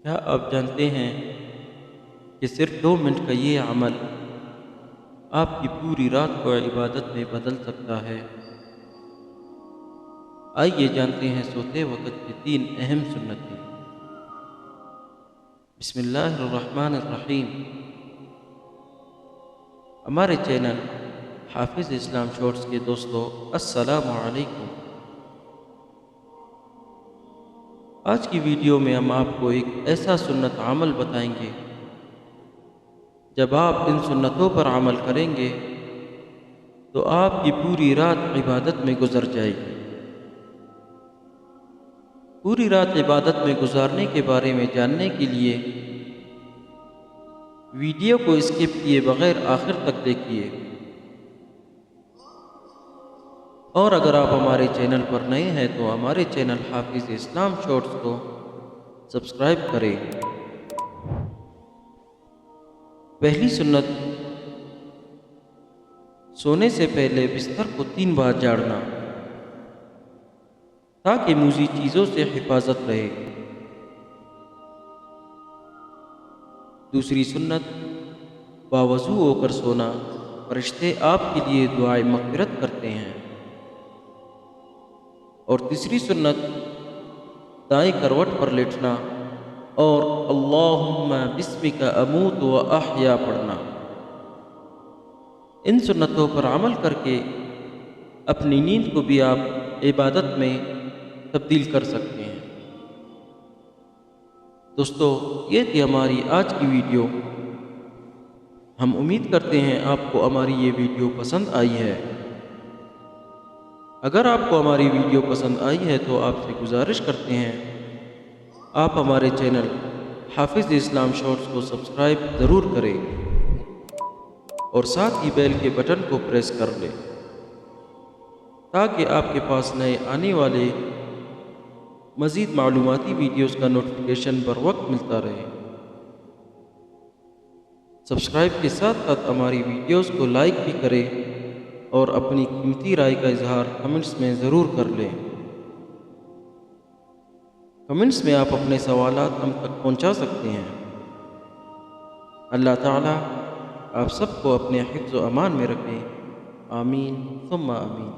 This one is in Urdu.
کیا آپ جانتے ہیں کہ صرف 2 منٹ کا یہ عمل آپ کی پوری رات کو عبادت میں بدل سکتا ہے؟ آئیے جانتے ہیں سوتے وقت کی 3 اہم سنتیں۔ بسم اللہ الرحمن الرحیم۔ ہمارے چینل حافظ اسلام شارٹس کے دوستو، السلام علیکم۔ آج کی ویڈیو میں ہم آپ کو ایک ایسا سنت عمل بتائیں گے، جب آپ ان سنتوں پر عمل کریں گے تو آپ کی پوری رات عبادت میں گزر جائے گی۔ پوری رات عبادت میں گزارنے کے بارے میں جاننے کے لیے ویڈیو کو اسکپ کیے بغیر آخر تک دیکھیے، اور اگر آپ ہمارے چینل پر نئے ہیں تو ہمارے چینل حافظ اسلام شارٹس کو سبسکرائب کریں۔ پہلی سنت، سونے سے پہلے بستر کو 3 بار جھاڑنا تاکہ موذی چیزوں سے حفاظت رہے۔ دوسری سنت، باوضو ہو کر سونا، فرشتے آپ کے لیے دعائے مغفرت کرتے ہیں۔ اور تیسری سنت، دائیں کروٹ پر لیٹنا اور اللہم بسمک اموت و احیا پڑھنا۔ ان سنتوں پر عمل کر کے اپنی نیند کو بھی آپ عبادت میں تبدیل کر سکتے ہیں۔ دوستو، یہ تھی ہماری آج کی ویڈیو۔ ہم امید کرتے ہیں آپ کو ہماری یہ ویڈیو پسند آئی ہے۔ اگر آپ کو ہماری ویڈیو پسند آئی ہے تو آپ سے گزارش کرتے ہیں آپ ہمارے چینل حافظ اسلام شارٹس کو سبسکرائب ضرور کریں اور ساتھ ہی بیل کے بٹن کو پریس کر لیں تاکہ آپ کے پاس نئے آنے والے مزید معلوماتی ویڈیوز کا نوٹیفیکیشن بر وقت ملتا رہے۔ سبسکرائب کے ساتھ ساتھ ہماری ویڈیوز کو لائک بھی کریں اور اپنی قیمتی رائے کا اظہار کمنٹس میں ضرور کر لیں۔ کمنٹس میں آپ اپنے سوالات ہم تک پہنچا سکتے ہیں۔ اللہ تعالیٰ آپ سب کو اپنے حفظ و امان میں رکھیں، آمین ثم آمین۔